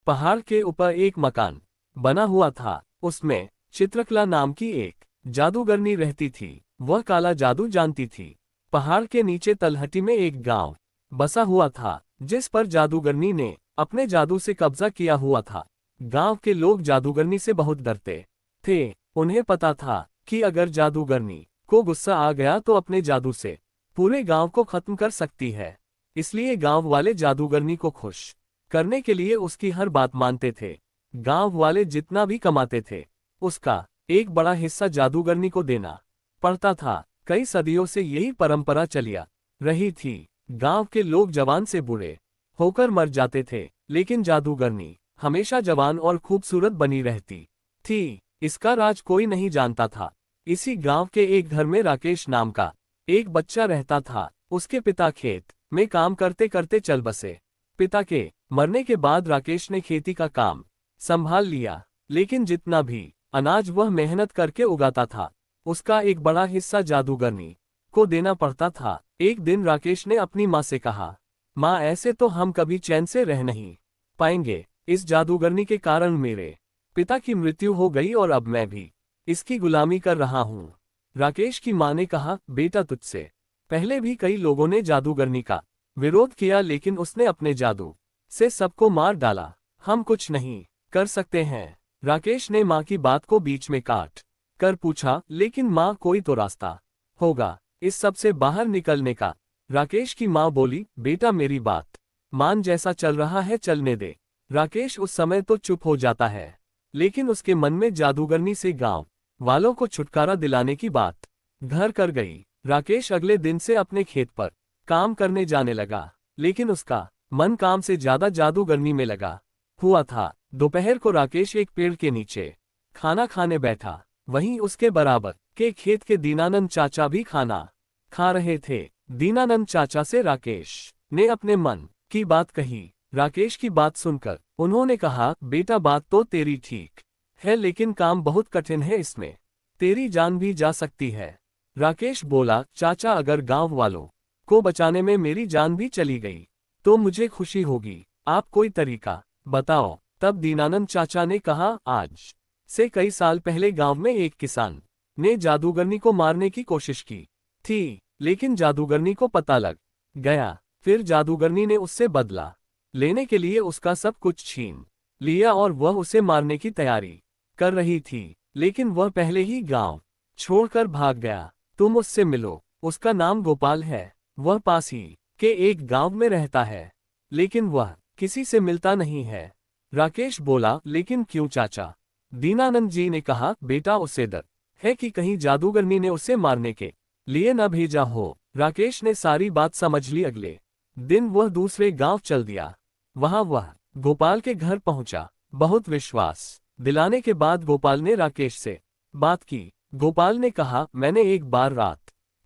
पहाड़ के ऊपर एक मकान बना हुआ था। उसमें चित्रकला नाम की एक जादूगरनी रहती थी। वह काला जादू जानती थी। पहाड़ के नीचे तलहटी में एक गांव बसा हुआ था, जिस पर जादूगरनी ने अपने जादू से कब्जा किया हुआ था। गांव के लोग जादूगरनी से बहुत डरते थे। उन्हें पता था कि अगर जादूगरनी को गुस्सा आ गया तो अपने जादू से पूरे गांव को खत्म कर सकती है। इसलिए गांव वाले जादूगरनी को खुश करने के लिए उसकी हर बात मानते थे। गांव वाले जितना भी कमाते थे, उसका एक बड़ा हिस्सा जादूगरनी को देना पड़ता था। कई सदियों से यही परंपरा चली आ रही थी। गांव के लोग जवान से बूढ़े होकर मर जाते थे, लेकिन जादूगरनी हमेशा जवान और खूबसूरत बनी रहती थी। इसका राज कोई नहीं जानता था। इसी गांव के एक घर में राकेश नाम का एक बच्चा रहता था। उसके पिता खेत में काम करते करते चल बसे। पिता के मरने के बाद राकेश ने खेती का काम संभाल लिया, लेकिन जितना भी अनाज वह मेहनत करके उगाता था, उसका एक बड़ा हिस्सा जादूगरनी को देना पड़ता था। एक दिन राकेश ने अपनी माँ से कहा, माँ, ऐसे तो हम कभी चैन से रह नहीं पाएंगे। इस जादूगरनी के कारण मेरे पिता की मृत्यु हो गई और अब मैं भी इसकी गुलामी कर रहा हूँ। राकेश की माँ ने कहा, बेटा, तुझसे पहले भी कई लोगों ने जादूगरनी का विरोध किया, लेकिन उसने अपने जादू से सबको मार डाला। हम कुछ नहीं कर सकते हैं। राकेश ने माँ की बात को बीच में काट कर पूछा, लेकिन माँ, कोई तो रास्ता होगा इस सब से बाहर निकलने का। राकेश की माँ बोली, बेटा, मेरी बात मान, जैसा चल रहा है चलने दे। राकेश उस समय तो चुप हो जाता है, लेकिन उसके मन में जादूगरनी से गांव वालों को छुटकारा दिलाने की बात घर कर गई। राकेश अगले दिन से अपने खेत पर काम करने जाने लगा, लेकिन उसका मन काम से ज्यादा जादूगरनी में लगा हुआ था। दोपहर को राकेश एक पेड़ के नीचे खाना खाने बैठा। वहीं उसके बराबर के खेत के दीनानंद चाचा भी खाना खा रहे थे। दीनानंद चाचा से राकेश ने अपने मन की बात कही। राकेश की बात सुनकर उन्होंने कहा, बेटा, बात तो तेरी ठीक है, लेकिन काम बहुत कठिन है, इसमें तेरी जान भी जा सकती है। राकेश बोला, चाचा, अगर गांव वालों को बचाने में मेरी जान भी चली गई तो मुझे खुशी होगी। आप कोई तरीका बताओ। तब दीनानंद चाचा ने कहा, आज से कई साल पहले गांव में एक किसान ने जादूगरनी को मारने की कोशिश की थी, लेकिन जादूगरनी को पता लग गया। फिर जादूगरनी ने उससे बदला लेने के लिए उसका सब कुछ छीन लिया और वह उसे मारने की तैयारी कर रही थी, लेकिन वह पहले ही गांव छोड़कर भाग गया। तुम उससे मिलो। उसका नाम गोपाल है। वह पास ही के एक गांव में रहता है, लेकिन वह किसी से मिलता नहीं है। राकेश बोला, लेकिन क्यों चाचा? दीनानंद जी ने कहा, बेटा, उसे डर है कि कहीं जादूगरनी ने उसे मारने के लिए न भेजा हो। राकेश ने सारी बात समझ ली। अगले दिन वह दूसरे गांव चल दिया। वहां वह गोपाल के घर पहुंचा। बहुत विश्वास दिलाने के बाद गोपाल ने राकेश से बात की। गोपाल ने कहा, मैंने एक बार रात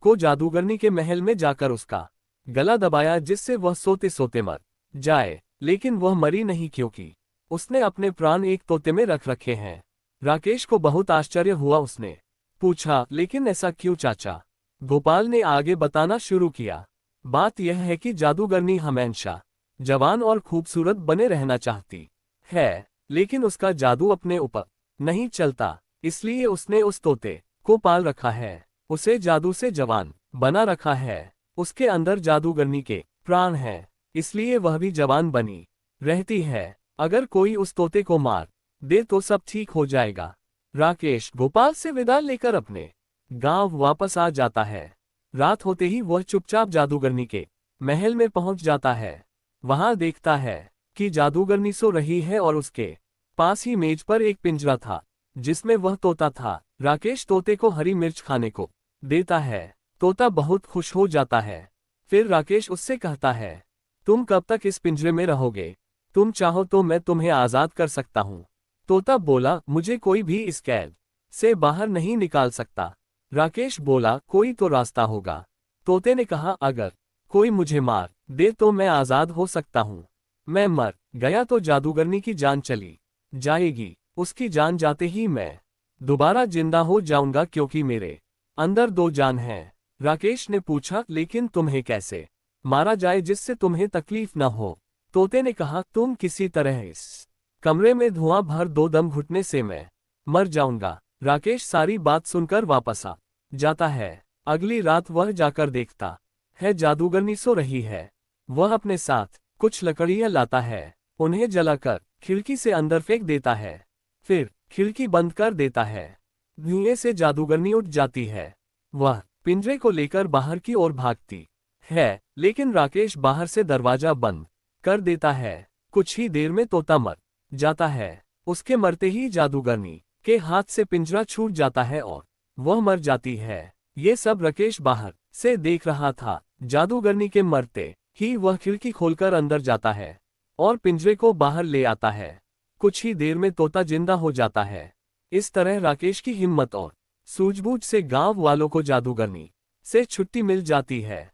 को जादूगरनी के महल में जाकर उसका गला दबाया, जिससे वह सोते सोते मर जाए, लेकिन वह मरी नहीं, क्योंकि उसने अपने प्राण एक तोते में रख रखे हैं। राकेश को बहुत आश्चर्य हुआ। उसने पूछा, लेकिन ऐसा क्यों चाचा? गोपाल ने आगे बताना शुरू किया। बात यह है कि जादूगरनी हमेशा जवान और खूबसूरत बने रहना चाहती है, लेकिन उसका जादू अपने ऊपर नहीं चलता, इसलिए उसने उस तोते को पाल रखा है। उसे जादू से जवान बना रखा है। उसके अंदर जादूगरनी के प्राण हैं, इसलिए वह भी जवान बनी रहती है। अगर कोई उस तोते को मार दे तो सब ठीक हो जाएगा। राकेश गोपाल से विदा लेकर अपने गांव वापस आ जाता है। रात होते ही वह चुपचाप जादूगरनी के महल में पहुंच जाता है। वहां देखता है कि जादूगरनी सो रही है और उसके पास ही मेज पर एक पिंजरा था, जिसमें वह तोता था। राकेश तोते को हरी मिर्च खाने को देता है। तोता बहुत खुश हो जाता है। फिर राकेश उससे कहता है, तुम कब तक इस पिंजरे में रहोगे? तुम चाहो तो मैं तुम्हें आजाद कर सकता हूँ। तोता बोला, मुझे कोई भी इस कैद से बाहर नहीं निकाल सकता। राकेश बोला, कोई तो रास्ता होगा। तोते ने कहा, अगर कोई मुझे मार दे तो मैं आजाद हो सकता हूँ। मैं मर गया तो जादूगरनी की जान चली जाएगी। उसकी जान जाते ही मैं दोबारा जिंदा हो जाऊंगा, क्योंकि मेरे अंदर दो जान हैं। राकेश ने पूछा, लेकिन तुम्हें कैसे मारा जाए जिससे तुम्हें तकलीफ न हो? तोते ने कहा, तुम किसी तरह इस कमरे में धुआं भर 2 दम घुटने से मैं मर जाऊंगा। राकेश सारी बात सुनकर वापस आ जाता है। अगली रात वह जाकर देखता है जादूगरनी सो रही है। वह अपने साथ कुछ लकड़ियां लाता है, उन्हें जलाकर खिड़की से अंदर फेंक देता है, फिर खिड़की बंद कर देता है। धुएं से जादूगरनी उठ जाती है। वह पिंजरे को लेकर बाहर की ओर भागती है, लेकिन राकेश बाहर से दरवाजा बंद कर देता है। कुछ ही देर में तोता मर जाता है। उसके मरते ही जादूगरनी के हाथ से पिंजरा छूट जाता है और वह मर जाती है। ये सब राकेश बाहर से देख रहा था। जादूगरनी के मरते ही वह खिड़की खोलकर अंदर जाता है और पिंजरे को बाहर ले आता है। कुछ ही देर में तोता जिंदा हो जाता है। इस तरह राकेश की हिम्मत और सूझबूझ से गांव वालों को जादूगरनी से छुट्टी मिल जाती है।